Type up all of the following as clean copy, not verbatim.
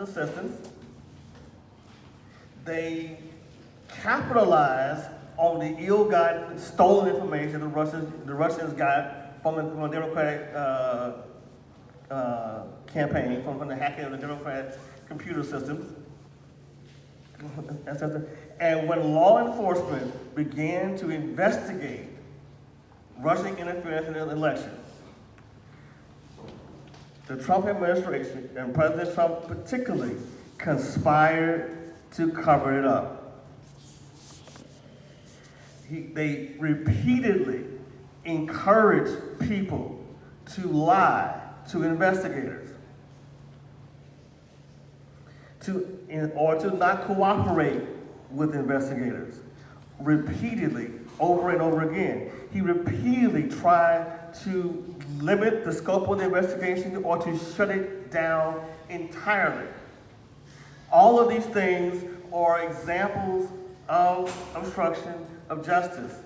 assistance. They capitalized on the ill-gotten, stolen information the Russians got from the Democratic campaign, from the hacking of the Democrats' computer systems. And when law enforcement began to investigate Russian interference in the election, the Trump administration, and President Trump particularly, conspired to cover it up. They repeatedly encouraged people to lie to investigators, or to not cooperate with investigators. Repeatedly, over and over again. He repeatedly tried to limit the scope of the investigation or to shut it down entirely. All of these things are examples of obstruction of justice.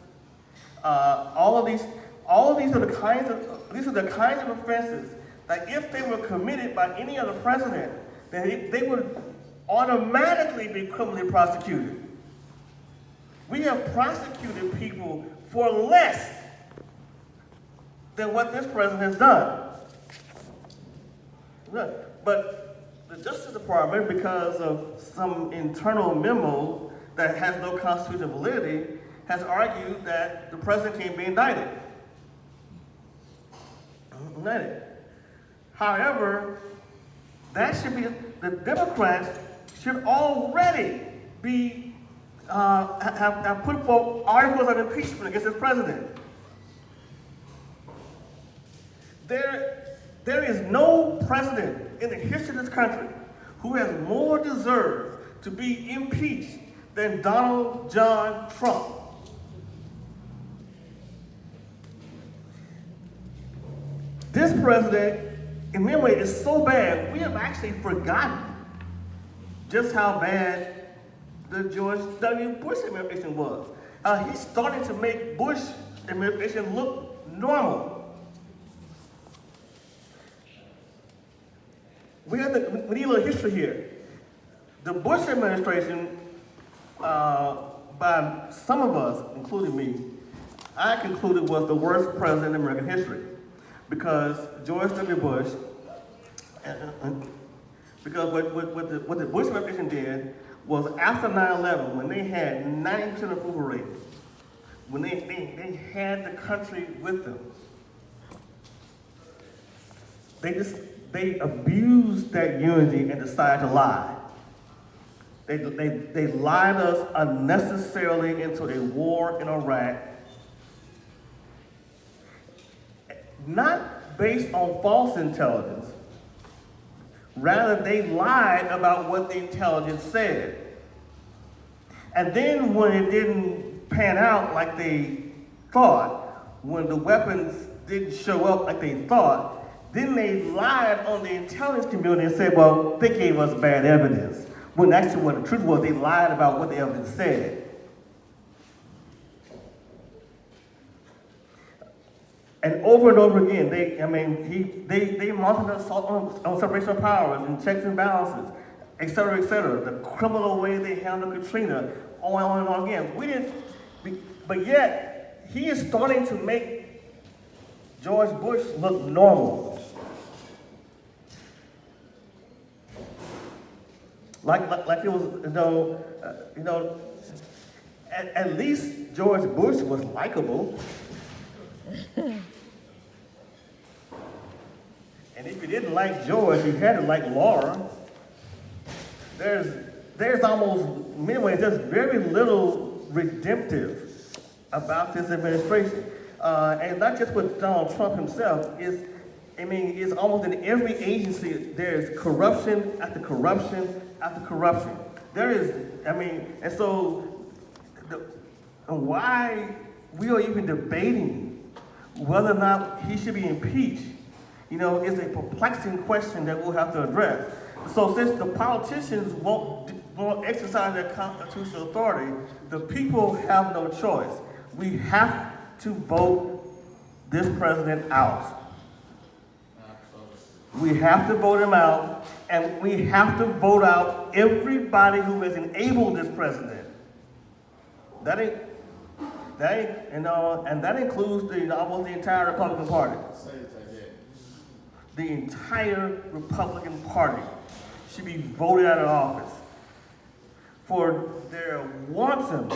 All of these are the kinds of offenses that if they were committed by any other president, then they would automatically be criminally prosecuted. We have prosecuted people for less than what this president has done. But the Justice Department, because of some internal memo that has no constitutional validity, has argued that the president can't be indicted. However, that should be, the Democrats should already be have put forth articles of impeachment against this president. There is no president in the history of this country who has more deserved to be impeached than Donald John Trump. This president, in many ways, is so bad, we have actually forgotten just how bad the George W. Bush administration was. He's starting to make Bush administration look normal. We need a little history here. The Bush administration, by some of us, including me, I concluded was the worst president in American history. Because George W. Bush, because what the Bush administration did was after 9/11, when they had 90% approval rating, when they had the country with them, they abused that unity and decided to lie. They lied us unnecessarily into a war in Iraq, not based on false intelligence. Rather, they lied about what the intelligence said. And then when it didn't pan out like they thought, when the weapons didn't show up like they thought, then they lied on the intelligence community and said, well, they gave us bad evidence. When actually what the truth was, they lied about what the evidence said. And over again, they mounted an assault on separation of powers and checks and balances, et cetera, et cetera. The criminal way they handled Katrina, on and on again. But yet, he is starting to make George Bush look normal. Like it was, at least George Bush was likable. And if you didn't like George, you had to like Laura. There's almost, in many ways, there's very little redemptive about this administration. And not just with Donald Trump himself, it's almost in every agency, there's corruption after corruption after corruption. And so why we are even debating whether or not he should be impeached, is a perplexing question that we'll have to address. So since the politicians won't exercise their constitutional authority, the people have no choice. We have to vote this president out. We have to vote him out, And we have to vote out everybody who has enabled this president. That ain't, and that includes almost the entire Republican Party. The entire Republican Party should be voted out of office for their wanton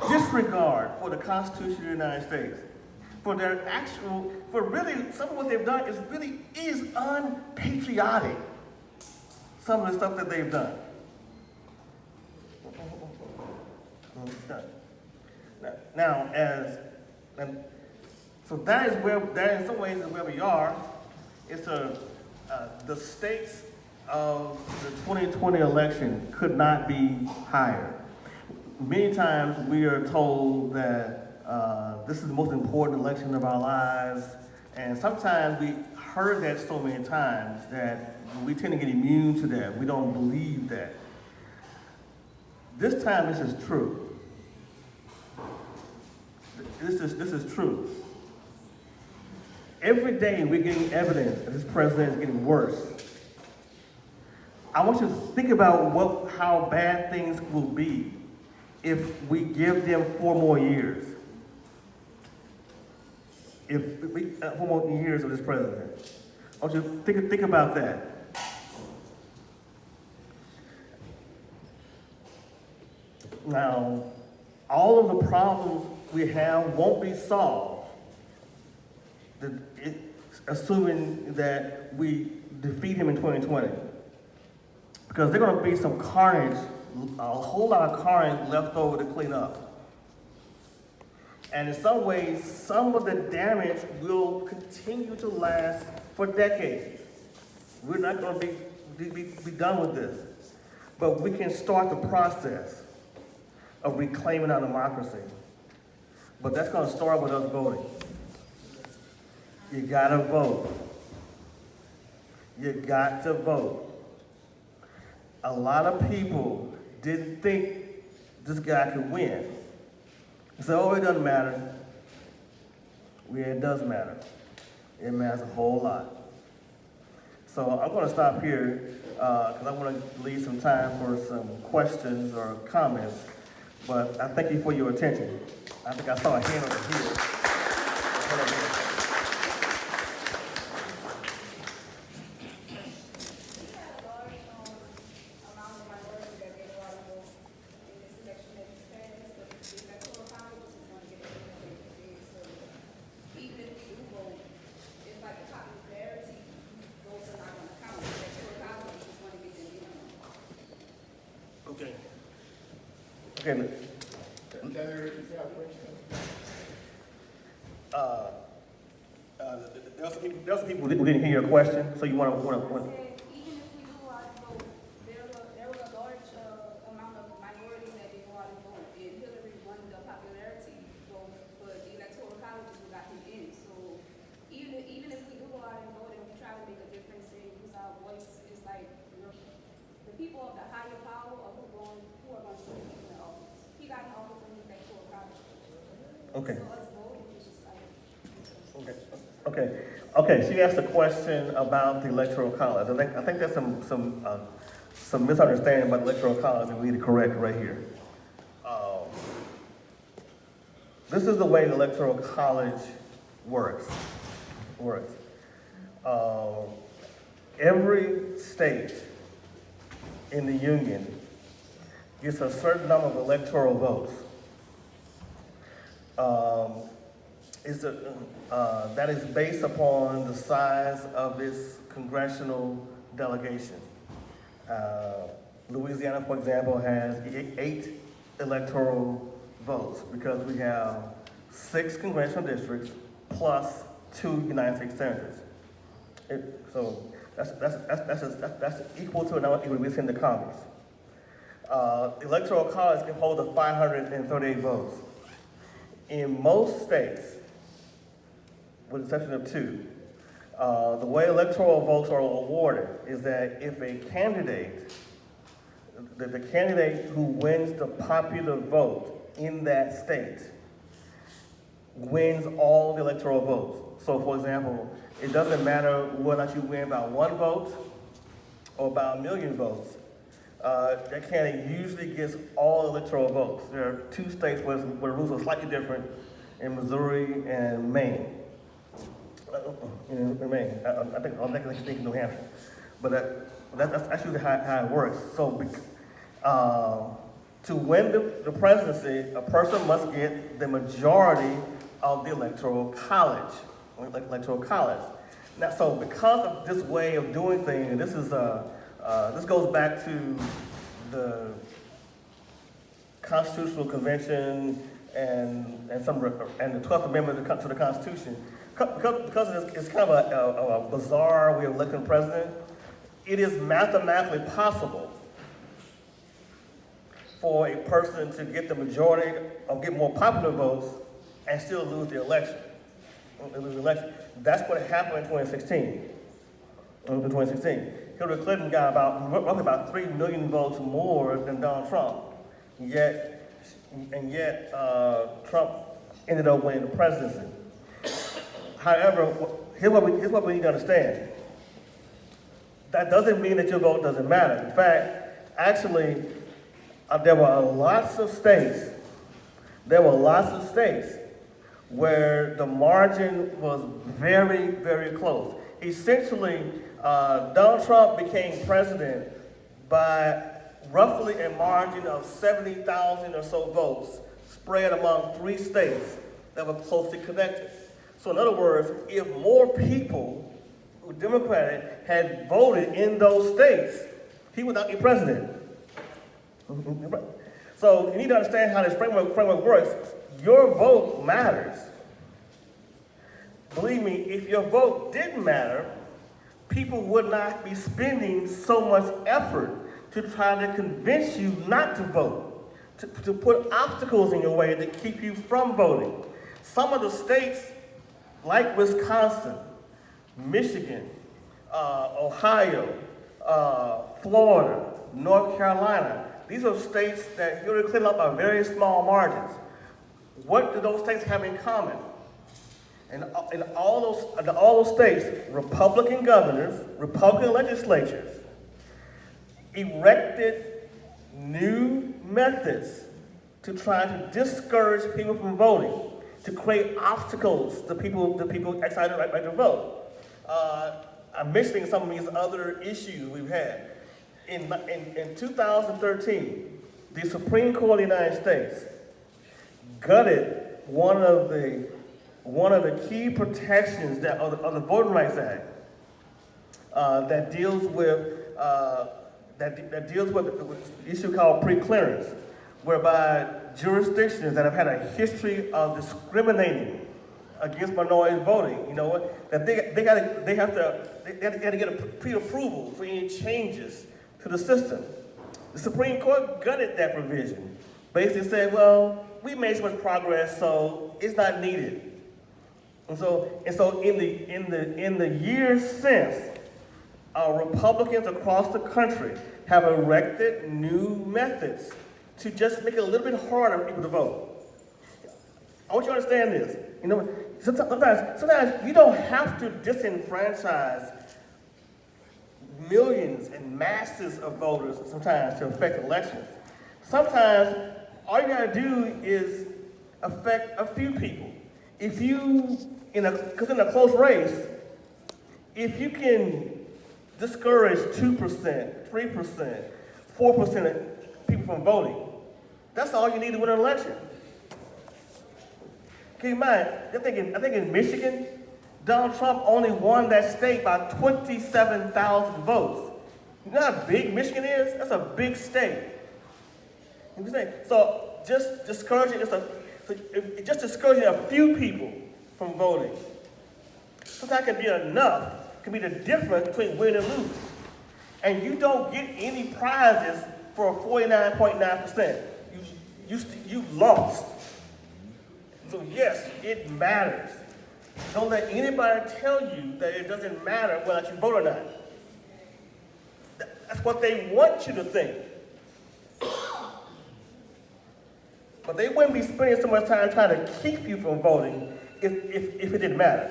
disregard for the Constitution of the United States. For really, some of what they've done is unpatriotic. Some of the stuff that they've done. So that in some ways is where we are. It's the stakes of the 2020 election could not be higher. Many times we are told that this is the most important election of our lives, and sometimes we heard that so many times that we tend to get immune to that. We don't believe that. This time, this is true. This is true. Every day we're getting evidence that this president is getting worse. I want you to think about how bad things will be if we give them 4 more years. If we 4 more years of this president. I want you to think about that. Now, all of the problems we have won't be solved, assuming that we defeat him in 2020. Because there's going to be some carnage, a whole lot of carnage left over to clean up. And in some ways, some of the damage will continue to last for decades. We're not going to be done with this. But we can start the process of reclaiming our democracy. But that's going to start with us voting. You gotta vote. You got to vote. A lot of people didn't think this guy could win. They said, oh, it doesn't matter. Yeah, it does matter. It matters a whole lot. So I'm going to stop here because I want to leave some time for some questions or comments. But I thank you for your attention. I think I saw a hand over here. Okay. Okay. There are some people who didn't hear your question, so you want to. Even if we do out and vote, there was a large amount of minority that didn't go out and vote, and Hillary won the popularity vote for the electoral colleges who got him in. So even if we do go out and vote and we try to make a difference and use our voice, it's like the people of the higher power are who are going to put him in the office. He got in office in the electoral college. Okay. So us voting is just like. Okay. She asked a question about the electoral college. I think there's some misunderstanding about the electoral college that we need to correct right here. This is the way the electoral college works. Every state in the union gets a certain number of electoral votes. That is based upon the size of its congressional delegation. Louisiana, for example, has 8 electoral votes because we have 6 congressional districts plus 2 United States senators. So that's equal to a number of people we send to Congress. The Electoral College can hold a 538 votes. In most states, with the exception of 2, the way electoral votes are awarded is that if a candidate, the candidate who wins the popular vote in that state wins all the electoral votes. So for example, it doesn't matter whether or not you win by 1 vote or about 1 million votes, that candidate usually gets all electoral votes. There are 2 states where the rules are slightly different, in Missouri and Maine. In Maine, I think in New Hampshire. But that's usually how it works. So, to win the presidency, a person must get the majority of the electoral college. Now, so because of this way of doing things, and this goes back to the Constitutional Convention and the 12th Amendment to the Constitution. Because it's kind of a bizarre way of electing president, it is mathematically possible for a person to get the majority or get more popular votes and still lose the election. That's what happened in 2016. Hillary Clinton got roughly about 3 million votes more than Donald Trump. Yet Trump ended up winning the presidency. However, here's what we need to understand. That doesn't mean that your vote doesn't matter. In fact, actually, there were lots of states where the margin was very, very close. Essentially, Donald Trump became president by roughly a margin of 70,000 or so votes spread among 3 states that were closely connected. So in other words, if more people who were Democratic had voted in those states, he would not be president. So you need to understand how this framework works. Your vote matters. Believe me, if your vote didn't matter, people would not be spending so much effort to try to convince you not to vote, to put obstacles in your way to keep you from voting. Some of the states, like Wisconsin, Michigan, Ohio, Florida, North Carolina, these are states that Hillary Clinton up by very small margins. What do those states have in common? In all those states, Republican governors, Republican legislatures erected new methods to try to discourage people from voting, to create obstacles to people excited to vote. I'm mentioning some of these other issues we've had. In 2013, the Supreme Court of the United States gutted one of the key protections of the Voting Rights Act that deals with the issue called preclearance, whereby jurisdictions that have had a history of discriminating against minority voting, that they have to get a pre-approval for any changes to the system. The Supreme Court gutted that provision, basically said, well, we made so much progress, so it's not needed. And so in the years since, Republicans across the country have erected new methods to just make it a little bit harder for people to vote. I want you to understand this. Sometimes you don't have to disenfranchise millions and masses of voters sometimes to affect elections. Sometimes all you gotta do is affect a few people. Because in a close race, if you can discourage 2%, 3%, 4% of people from voting, that's all you need to win an election. Keep in mind, I think in Michigan, Donald Trump only won that state by 27,000 votes. You know how big Michigan is? That's a big state. So just discouraging a few people from voting sometimes can be enough, can be the difference between winning and losing. And you don't get any prizes for 49.9%. You lost. So yes, it matters. Don't let anybody tell you that it doesn't matter whether you vote or not. That's what they want you to think. But they wouldn't be spending so much time trying to keep you from voting if it didn't matter.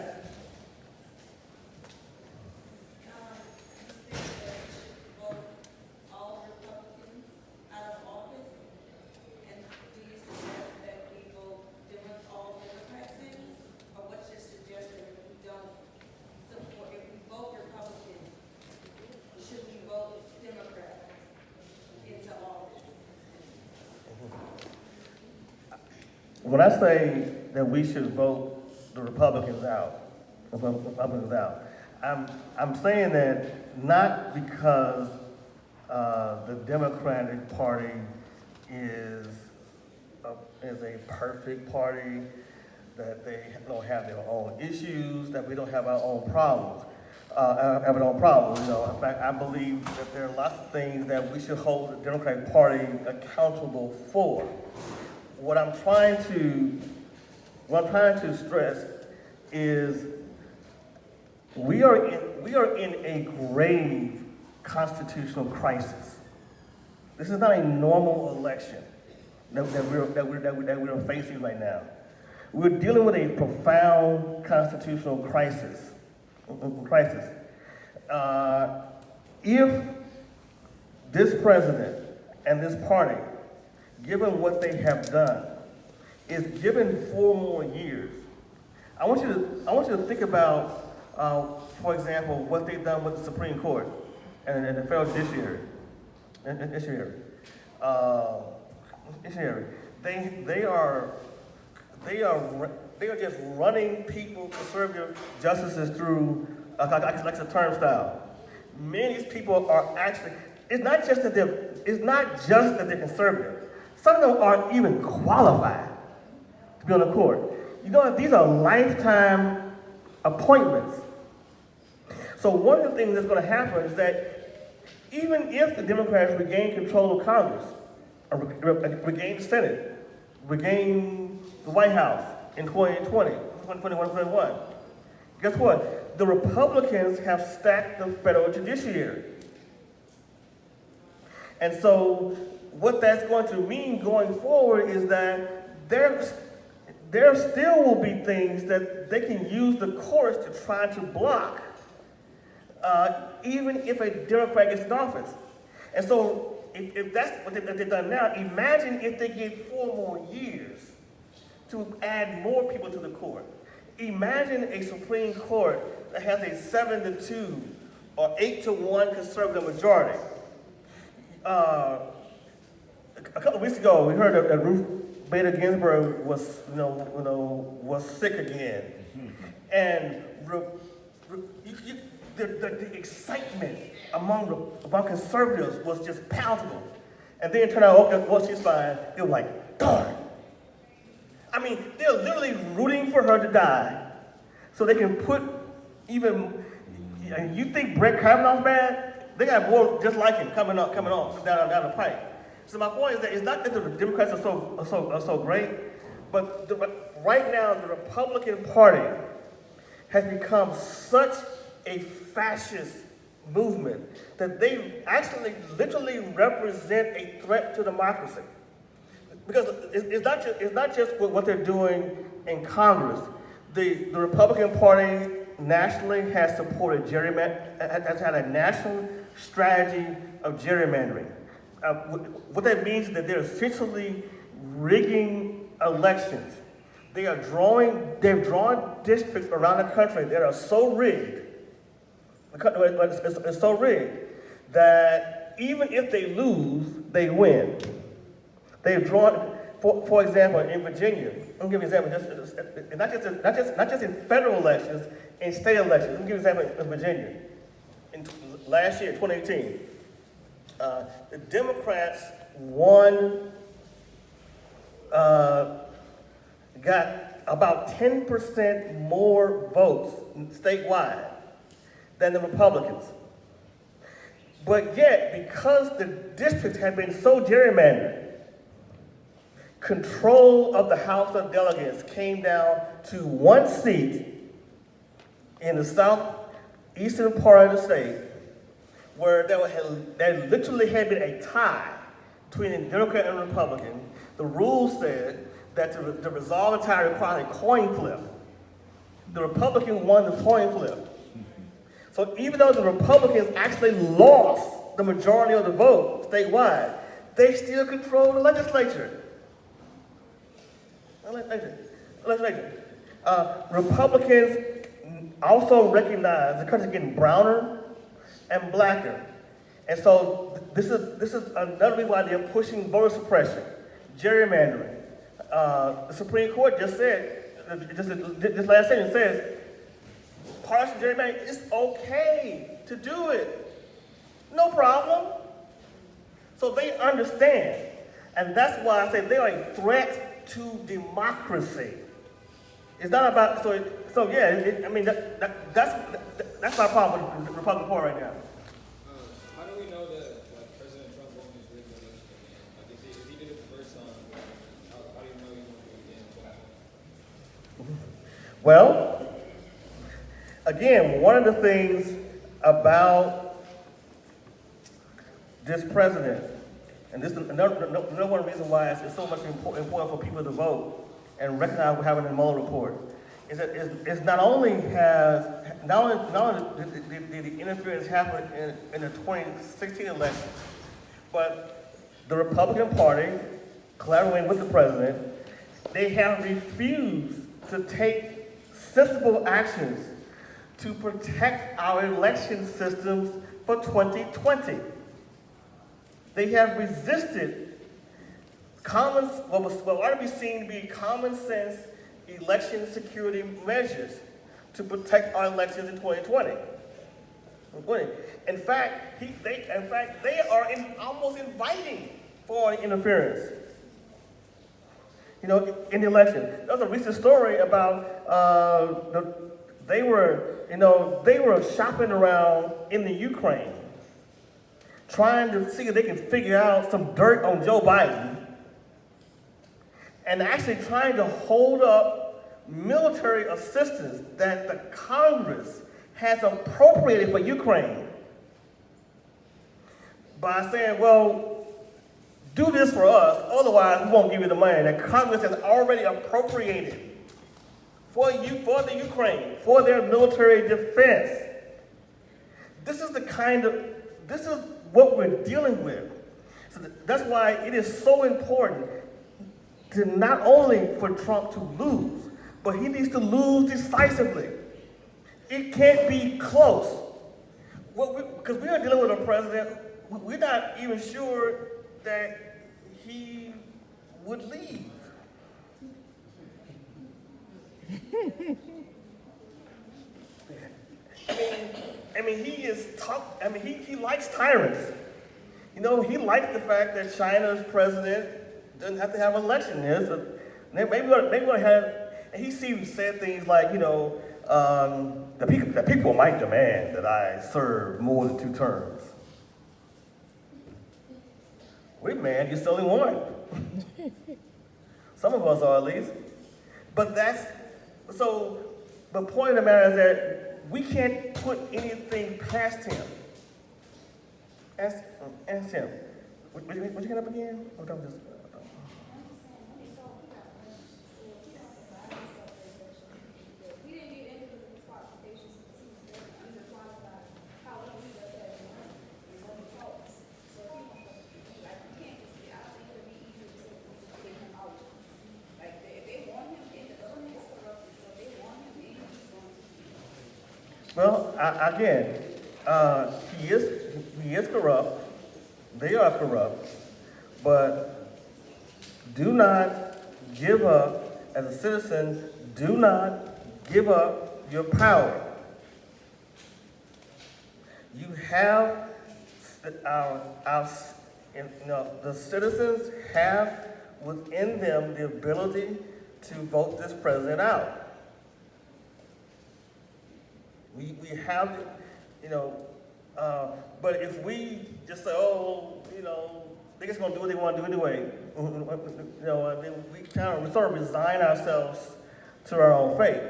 when I say that we should vote the Republicans out, I'm saying that not because the Democratic Party is a perfect party, that they don't have their own issues, that we don't have our own problems. In fact, I believe that there are lots of things that we should hold the Democratic Party accountable for. What I'm trying to stress is we are in a grave constitutional crisis. This is not a normal election that we're facing right now. We're dealing with a profound constitutional crisis. If this president and this party, given what they have done, is given 4 more years, I want you to think about, for example, what they've done with the Supreme Court and the federal judiciary. They are just running people, conservative justices through like a turnstile. Many of these people are actually, it's not just that they're conservative. Some of them aren't even qualified to be on the court. You know, these are lifetime appointments. So one of the things that's going to happen is that even if the Democrats regain control of Congress, or regain the Senate, regain the White House in 2021, guess what? The Republicans have stacked the federal judiciary. And so what that's going to mean going forward is that there still will be things that they can use the courts to try to block, even if a Democrat gets in office. And so if that's what they've done now, imagine if they get 4 more years to add more people to the court. Imagine a Supreme Court that has a 7-2 or 8-1 conservative majority. A couple of weeks ago, we heard that Ruth Bader Ginsburg was sick again, and the excitement among conservatives was just palpable. And then it turned out, well, she's fine. It was like, darn. I mean, they're literally rooting for her to die, so they can put even. You think Brett Kavanaugh's bad? They got more just like him coming on down the pipe. So my point is that it's not that the Democrats are so great, but right now the Republican Party has become such a fascist movement that they actually literally represent a threat to democracy. Because it's not just what they're doing in Congress. The Republican Party nationally has supported has had a national strategy of gerrymandering. What that means is that they're essentially rigging elections. They've drawn districts around the country that are so rigged. It's so rigged that even if they lose, they win. They've drawn, for example, in Virginia. Let me give you an example. Not just in federal elections, in state elections. Let me give you an example in Virginia. Last year, 2018, the Democrats won, got about 10% more votes statewide than the Republicans. But yet, because the districts had been so gerrymandered, control of the House of Delegates came down to 1 seat in the southeastern part of the state, where there literally had been a tie between the Democrat and the Republican. The rules said that to resolve a tie required a coin flip. The Republican won the coin flip. So even though the Republicans actually lost the majority of the vote statewide, they still control the legislature. Republicans also recognize the country's getting browner and blacker. And so this is another reason why they're pushing voter suppression, gerrymandering, The Supreme Court just said, this last sentence says, partial gerrymandering, it's okay to do it. No problem. So they understand. And that's why I say they are a threat to democracy. It's not about, I mean, that's my problem with the Republican Party right now. How do we know that President Trump won his rig election again? Like if he did it the first time, how do you know he won't do it again in 2020? Well, again, one of the things about this president, and this is another one reason why it's so much important for people to vote and recognize we're having a Mueller report, is that it's not only did the interference happen in the 2016 election, but the Republican Party, collaborating with the president, they have refused to take sensible actions to protect our election systems for 2020. They have resisted what ought to be seen to be common sense election security measures to protect our elections in 2020. In fact, they are almost inviting foreign interference. In the election. There was a recent story about they were shopping around in the Ukraine, trying to see if they can figure out some dirt on Joe Biden, and actually trying to hold up military assistance that the Congress has appropriated for Ukraine by saying, well, do this for us, otherwise we won't give you the money that Congress has already appropriated for the Ukraine, for their military defense. This is what we're dealing with. So that's why it is so important to not only for Trump to lose, but he needs to lose decisively. It can't be close. Because we are dealing with a president, we're not even sure that he would leave. He likes tyrants. He likes the fact that China's president doesn't have to have an election. Maybe we're going to have, and he said things like, the people might demand that I serve more than 2 terms. Wait, man, you're still in one. Some of us are at least. But the point of the matter is that we can't put anything past him. Ask him. Would you get up again? Well, again, he is corrupt. They are corrupt. But do not give up, as a citizen, do not give up your power. You have the citizens have within them the ability to vote this president out. We have, but if we just say, they're just going to do what they want to do anyway, we sort of resign ourselves to our own fate.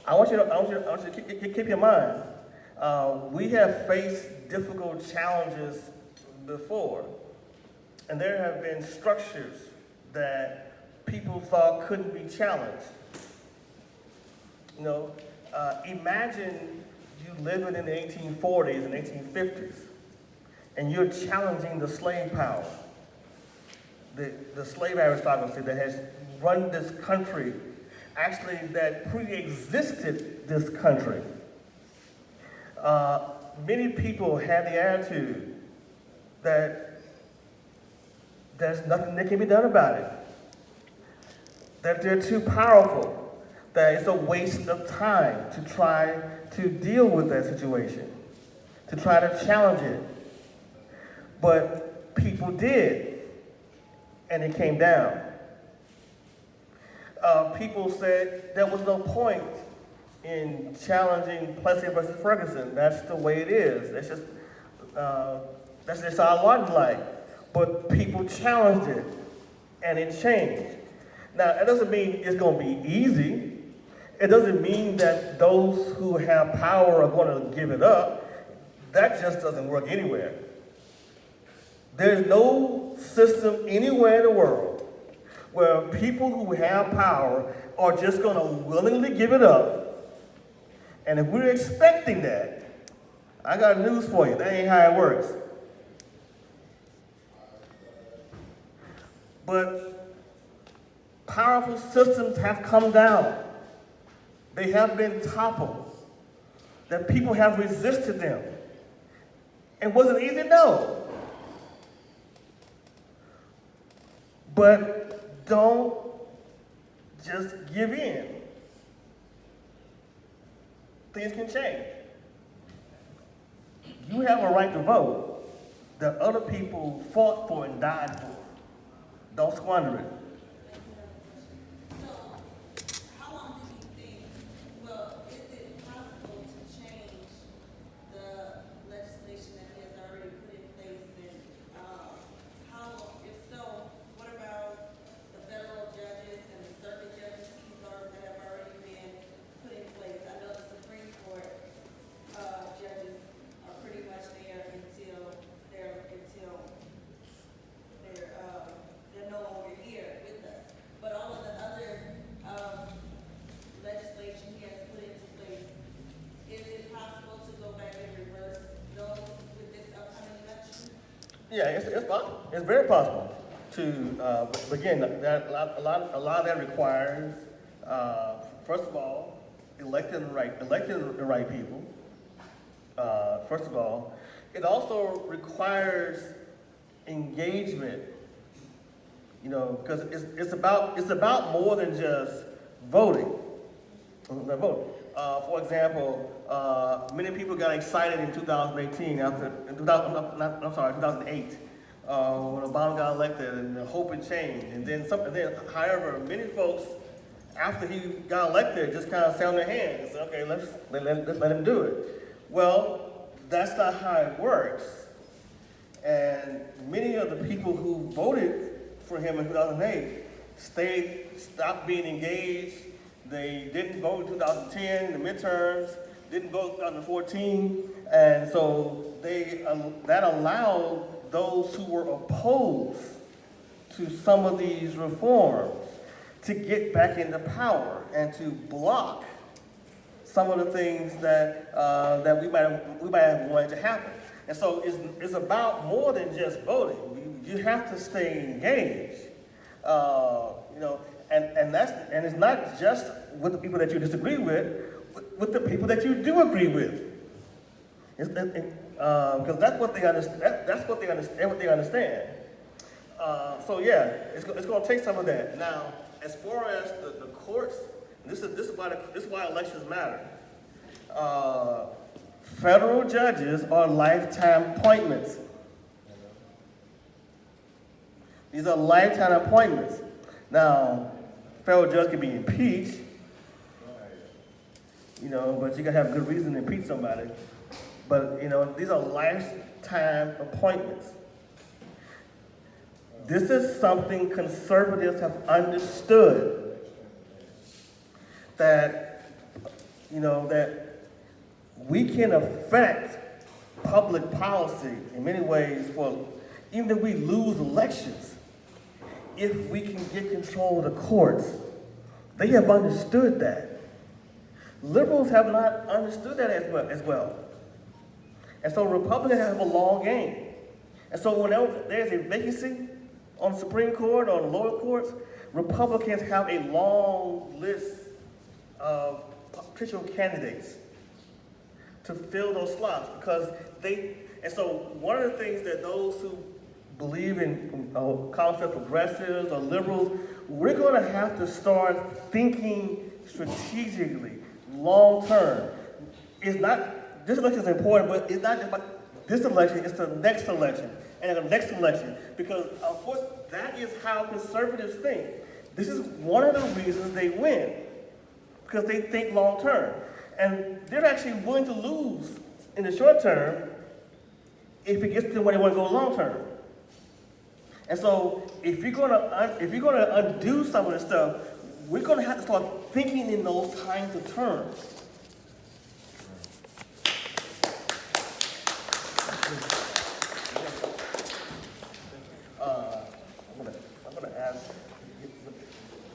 I want you to keep in mind, we have faced difficult challenges before, and there have been structures that people thought couldn't be challenged. Imagine you living in the 1840s and 1850s, and you're challenging the slave power, the slave aristocracy that has run this country, actually that pre-existed this country. Many people had the attitude that there's nothing that can be done about it. that they're too powerful, that it's a waste of time to try to deal with that situation, to try to challenge it. But people did, and it came down. People said there was no point in challenging Plessy versus Ferguson. That's the way it is. That's just our lot in life. But people challenged it, and it changed. Now, it doesn't mean it's going to be easy. It doesn't mean that those who have power are going to give it up. That just doesn't work anywhere. There's no system anywhere in the world where people who have power are just going to willingly give it up. And if we're expecting that, I got news for you. That ain't how it works. But powerful systems have come down. They have been toppled. That people have resisted them. It wasn't easy, no. But don't just give in. Things can change. You have a right to vote that other people fought for and died for. Don't squander it. So, how long do you think, well, is it possible to change the legislation that has already put in place? And how, if so, what about the federal judges and the circuit judges that have already been put in place? I know the Supreme Court judges are pretty much there until they're no longer here with us. But all of the other legislation he has put into place, is it possible to go back and reverse those with this upcoming election? Yeah, it's possible. It's very possible to, but again, a lot of that requires, first of all, electing the right people. First of all, it also requires engagement. You know, because it's about more than just voting. For example, many people got excited in 2018 2008, when Obama got elected, and the hope and change. And then however, many folks after he got elected just kind of sat on their hands and said, okay, let's let him do it. Well, that's not how it works. And many of the people who voted for him in 2008 stopped being engaged. They didn't vote in 2010 in the midterms, didn't vote in 2014, and so that allowed those who were opposed to some of these reforms to get back into power and to block some of the things that we might have wanted to happen. And so it's about more than just voting. You have to stay engaged, you know, and it's not just with the people that you disagree with the people that you do agree with. Because that's what they understand. That's what they understand. So yeah, it's going to take some of that. Now, as far as the courts, this is why elections matter. Federal judges are lifetime appointments. These are lifetime appointments. Now, federal judge can be impeached, you know, but you gotta have good reason to impeach somebody. But, you know, these are lifetime appointments. This is something conservatives have understood, that, you know, that we can affect public policy in many ways even if we lose elections, if we can get control of the courts. They have understood that. Liberals have not understood that as well. And so Republicans have a long game. And so whenever there's a vacancy on the Supreme Court or the lower courts, Republicans have a long list of potential candidates to fill those slots, because and so one of the things that those who believe in concept progressives or liberals, we're going to have to start thinking strategically, long term. It's not, this election is important, but it's not just about this election, it's the next election and the next election. Because, of course, that is how conservatives think. This is one of the reasons they win, because they think long term. And they're actually willing to lose in the short term if it gets to where they want to go long term. And so, if you're gonna undo some of this stuff, we're gonna have to start thinking in those kinds of terms.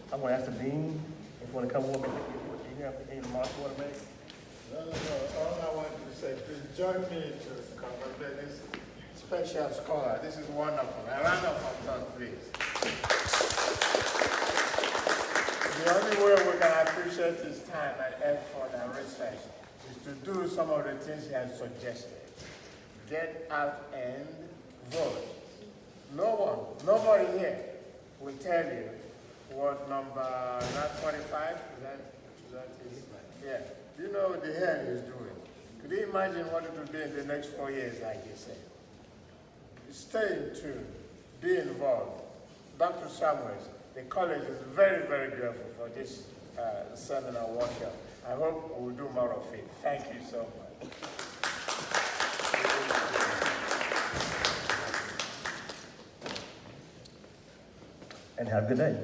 I'm gonna ask the dean if you want to come over. You have any remarks you want to make? No. All I wanted to say, please join me to congratulate this special scholar. This is wonderful. A round of applause, please. The only way we can appreciate his time and effort and research is to do some of the things he has suggested. Get out and vote. Nobody here will tell you what number, not 45, is that his? Yeah. Do you know what the hell he's doing? Could you imagine what it will be in the next 4 years, like he said? Stay tuned, be involved. Dr. Samuels, the college is very, very grateful for this seminar workshop. I hope we'll do more of it. Thank you so much. And have a good day.